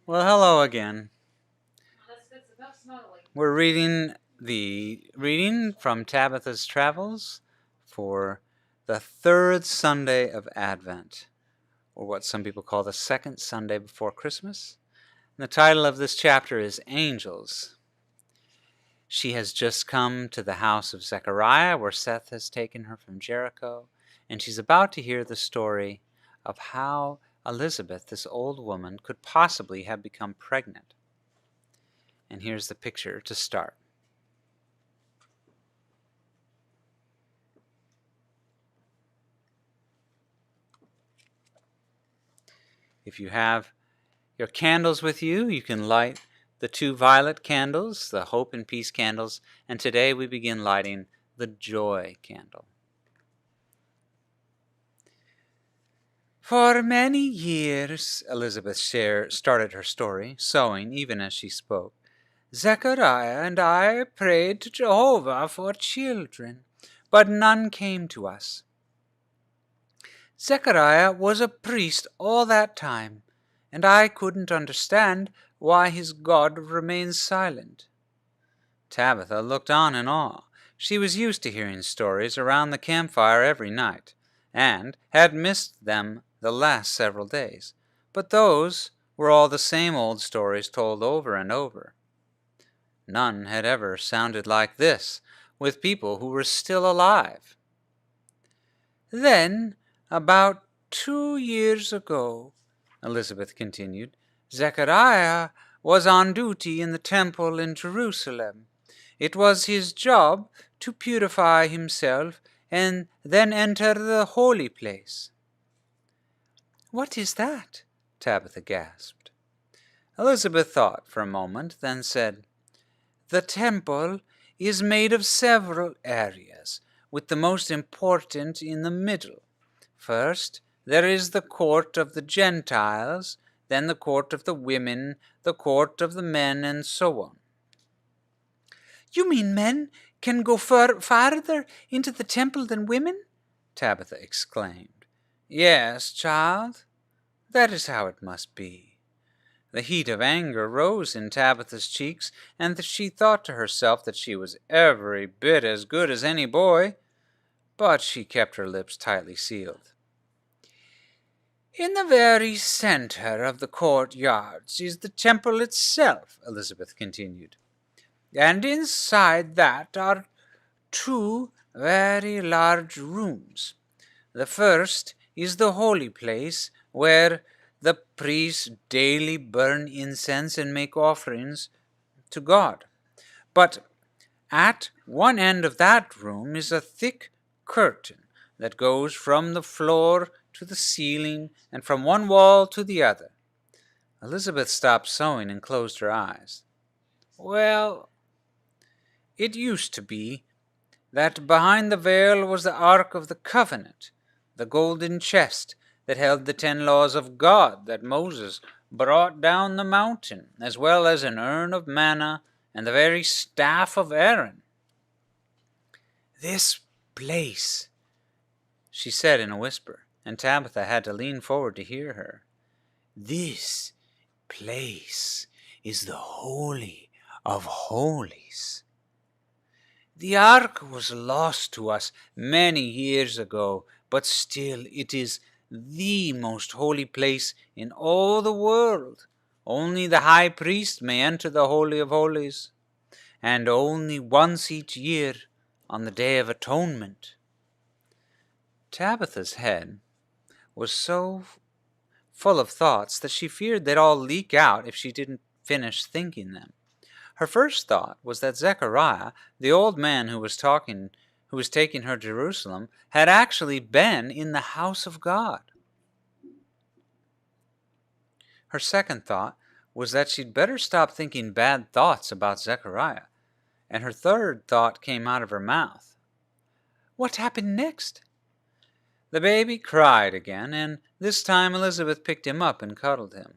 Well, hello again. We're reading the reading from Tabitha's Travels for the third Sunday of Advent, or what some people call the second Sunday before Christmas. And the title of this chapter is Angels. She has just come to the house of Zechariah, where Seth has taken her from Jericho, and she's about to hear the story of how Elizabeth, this old woman, could possibly have become pregnant. And here's the picture to start. If you have your candles with you, you can light the two violet candles, the hope and peace candles, and today we begin lighting the joy candle. For many years, Elizabeth started her story, sewing even as she spoke. Zechariah and I prayed to Jehovah for children, but none came to us. Zechariah was a priest all that time, and I couldn't understand why his God remained silent. Tabitha looked on in awe. She was used to hearing stories around the campfire every night, and had missed them the last several days. But those were all the same old stories told over and over. None had ever sounded like this, with people who were still alive. Then, about 2 years ago, Elizabeth continued, Zechariah was on duty in the temple in Jerusalem. It was his job to purify himself and then enter the holy place. What is that? Tabitha gasped. Elizabeth thought for a moment, then said, The temple is made of several areas, with the most important in the middle. First, there is the court of the Gentiles, then the court of the women, the court of the men, and so on. You mean men can go farther into the temple than women? Tabitha exclaimed. Yes, child, that is how it must be. The heat of anger rose in Tabitha's cheeks, and she thought to herself that she was every bit as good as any boy, but she kept her lips tightly sealed. In the very center of the courtyards is the temple itself, Elizabeth continued, and inside that are two very large rooms. The first is the holy place, where the priests daily burn incense and make offerings to God. But at one end of that room is a thick curtain that goes from the floor to the ceiling and from one wall to the other. Elizabeth stopped sewing and closed her eyes. Well, it used to be that behind the veil was the Ark of the Covenant, the golden chest that held the 10 laws of God that Moses brought down the mountain, as well as an urn of manna and the very staff of Aaron. This place, she said in a whisper, and Tabitha had to lean forward to hear her. This place is the Holy of Holies. The ark was lost to us many years ago, but still it is the most holy place in all the world. Only the high priest may enter the Holy of Holies, and only once each year on the Day of Atonement. Tabitha's head was so full of thoughts that she feared they'd all leak out if she didn't finish thinking them. Her first thought was that Zechariah, the old man who was taking her to Jerusalem, had actually been in the house of God. Her second thought was that she'd better stop thinking bad thoughts about Zechariah, and her third thought came out of her mouth. What happened next? The baby cried again, and this time Elizabeth picked him up and cuddled him.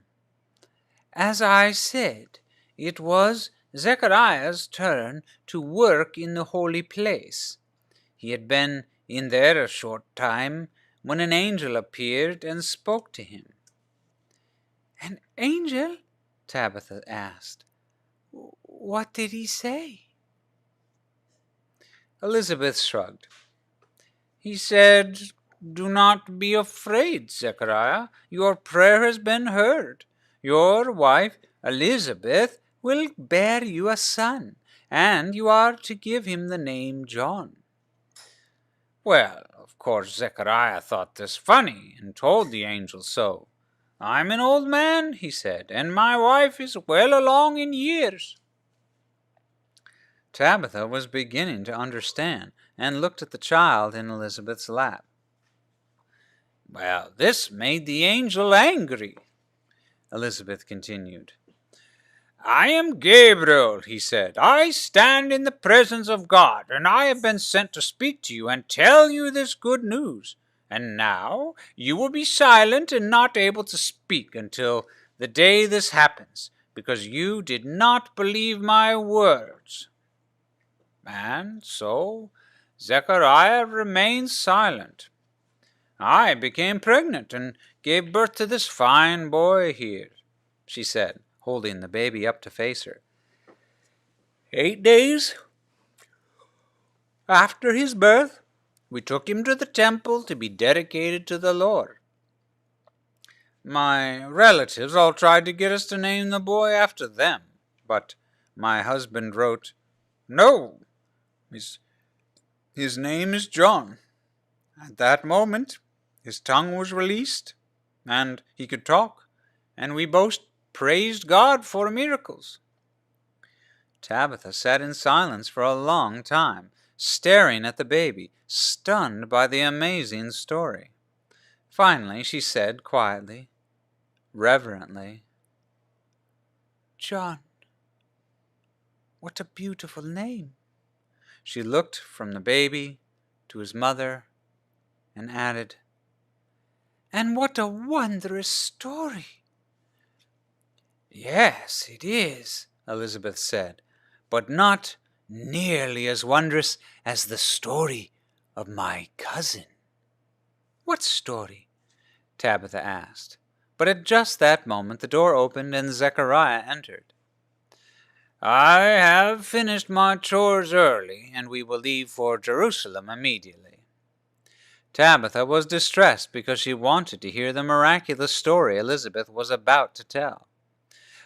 As I said, it was Zechariah's turn to work in the holy place. He had been in there a short time when an angel appeared and spoke to him. An angel? Tabitha asked. What did he say? Elizabeth shrugged. He said, Do not be afraid, Zechariah. Your prayer has been heard. Your wife, Elizabeth, will bear you a son, and you are to give him the name John. Well, of course, Zechariah thought this funny and told the angel so. I'm an old man, he said, and my wife is well along in years. Tabitha was beginning to understand and looked at the child in Elizabeth's lap. Well, this made the angel angry, Elizabeth continued. I am Gabriel, he said. I stand in the presence of God, and I have been sent to speak to you and tell you this good news. And now you will be silent and not able to speak until the day this happens, because you did not believe my words. And so Zechariah remained silent. I became pregnant and gave birth to this fine boy here, she said, holding the baby up to face her. 8 days after his birth, we took him to the temple to be dedicated to the Lord. My relatives all tried to get us to name the boy after them, but my husband wrote, No, his name is John. At that moment, his tongue was released, and he could talk, and we both praised God for miracles. Tabitha sat in silence for a long time, staring at the baby, stunned by the amazing story. Finally, she said quietly, reverently, John, what a beautiful name. She looked from the baby to his mother and added, And what a wondrous story. Yes, it is, Elizabeth said, but not nearly as wondrous as the story of my cousin. What story? Tabitha asked. But at just that moment the door opened and Zechariah entered. I have finished my chores early, and we will leave for Jerusalem immediately. Tabitha was distressed because she wanted to hear the miraculous story Elizabeth was about to tell.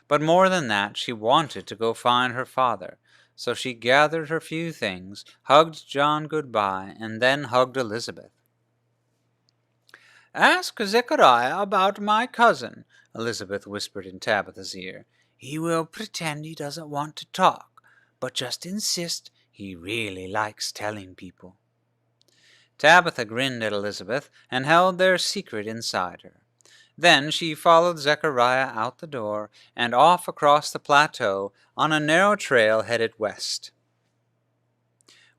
But more than that, she wanted to go find her father, so she gathered her few things, hugged John goodbye, and then hugged Elizabeth. Ask Zechariah about my cousin, Elizabeth whispered in Tabitha's ear. He will pretend he doesn't want to talk, but just insist he really likes telling people. Tabitha grinned at Elizabeth and held their secret inside her. Then she followed Zechariah out the door and off across the plateau on a narrow trail headed west.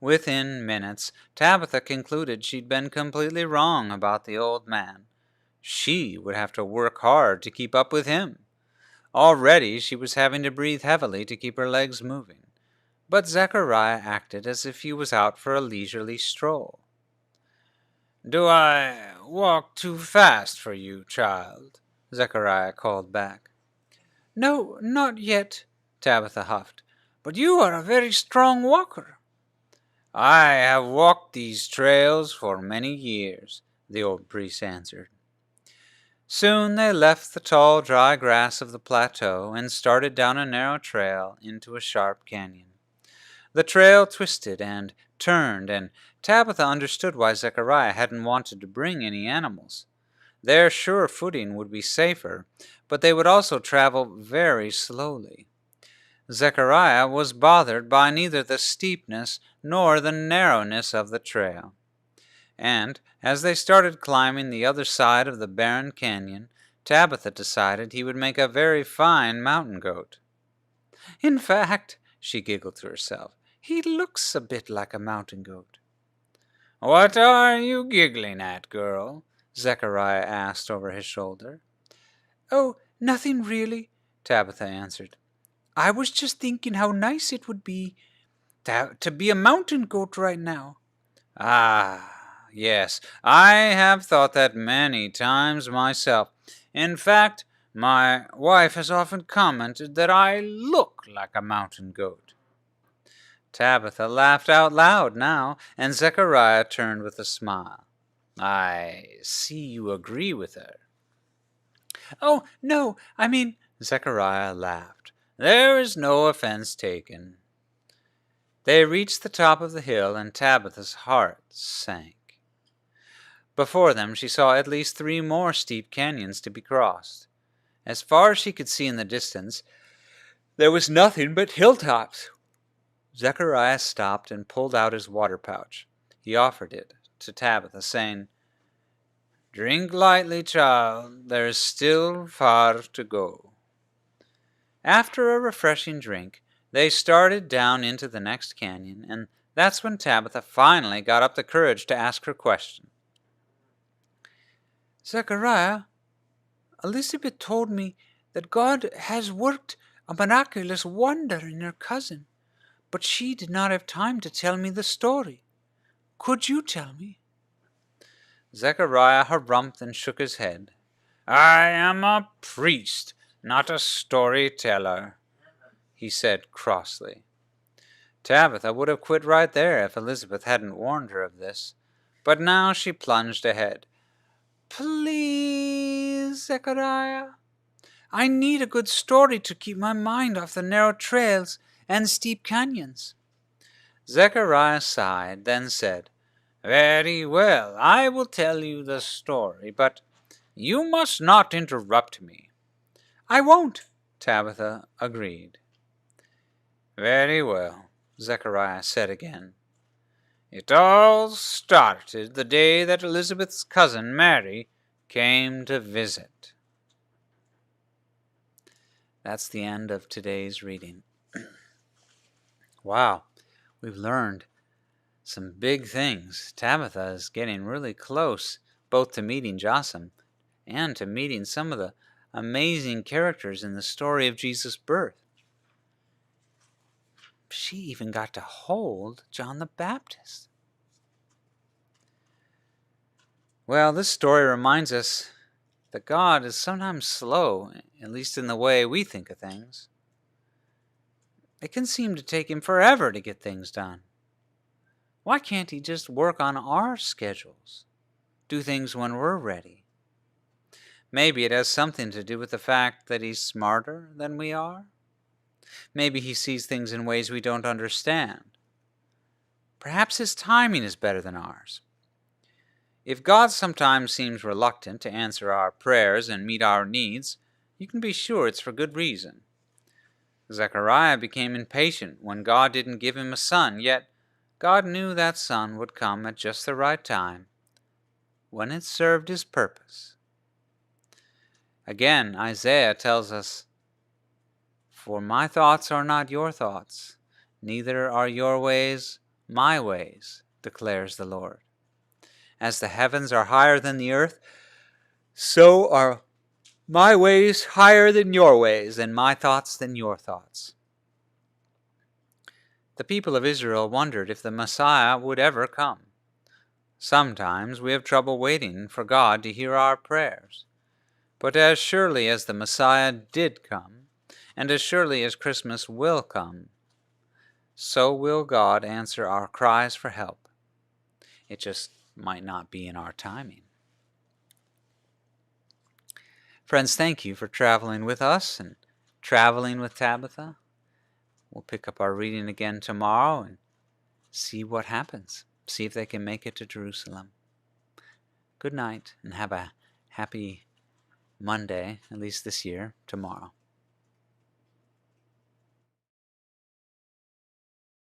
Within minutes, Tabitha concluded she'd been completely wrong about the old man. She would have to work hard to keep up with him. Already she was having to breathe heavily to keep her legs moving. But Zechariah acted as if he was out for a leisurely stroll. Do I walk too fast for you, child? Zechariah called back. No, not yet, Tabitha huffed. But you are a very strong walker. I have walked these trails for many years, the old priest answered. Soon they left the tall, dry grass of the plateau and started down a narrow trail into a sharp canyon. The trail twisted and turned, and Tabitha understood why Zechariah hadn't wanted to bring any animals. Their sure footing would be safer, but they would also travel very slowly. Zechariah was bothered by neither the steepness nor the narrowness of the trail. And as they started climbing the other side of the barren canyon, Tabitha decided he would make a very fine mountain goat. In fact, she giggled to herself, he looks a bit like a mountain goat. What are you giggling at, girl? Zechariah asked over his shoulder. Oh, nothing really, Tabitha answered. I was just thinking how nice it would be to be a mountain goat right now. Ah, yes, I have thought that many times myself. In fact, My wife has often commented that I look like a mountain goat." Tabitha laughed out loud now, and Zechariah turned with a smile. "I see you agree with her." "Oh, no, I mean—" Zechariah laughed. "There is no offense taken." They reached the top of the hill, and Tabitha's heart sank. Before them she saw at least 3 more steep canyons to be crossed. As far as she could see in the distance, there was nothing but hilltops. Zechariah stopped and pulled out his water pouch. He offered it to Tabitha, saying, "Drink lightly, child. There is still far to go." After a refreshing drink, they started down into the next canyon, and that's when Tabitha finally got up the courage to ask her question. "Zechariah, Elizabeth told me that God has worked a miraculous wonder in your cousin, but she did not have time to tell me the story. Could you tell me?" Zechariah harumphed and shook his head. "I am a priest, not a storyteller," he said crossly. Tabitha would have quit right there if Elizabeth hadn't warned her of this, but now she plunged ahead. "Please, Zechariah, I need a good story to keep my mind off the narrow trails and steep canyons." Zechariah sighed, then said, "Very well, I will tell you the story, but you must not interrupt me." "I won't," Tabitha agreed. "Very well," Zechariah said again. "It all started the day that Elizabeth's cousin Mary came to visit." That's the end of today's reading. Wow, we've learned some big things. Tabitha is getting really close, both to meeting Jotham and to meeting some of the amazing characters in the story of Jesus' birth. She even got to hold John the Baptist. Well, this story reminds us that God is sometimes slow, at least in the way we think of things. It can seem to take him forever to get things done. Why can't he just work on our schedules? Do things when we're ready? Maybe it has something to do with the fact that he's smarter than we are. Maybe he sees things in ways we don't understand. Perhaps his timing is better than ours. If God sometimes seems reluctant to answer our prayers and meet our needs, you can be sure it's for good reason. Zechariah became impatient when God didn't give him a son, yet God knew that son would come at just the right time, when it served his purpose. Again, Isaiah tells us, "For my thoughts are not your thoughts, neither are your ways my ways, declares the Lord. As the heavens are higher than the earth, so are my ways higher than your ways, and my thoughts than your thoughts." The people of Israel wondered if the Messiah would ever come. Sometimes we have trouble waiting for God to hear our prayers. But as surely as the Messiah did come, and as surely as Christmas will come, so will God answer our cries for help. It just might not be in our timing. Friends, thank you for traveling with us and traveling with Tabitha. We'll pick up our reading again tomorrow and see what happens. See if they can make it to Jerusalem. Good night, and have a happy Monday, at least this year, tomorrow.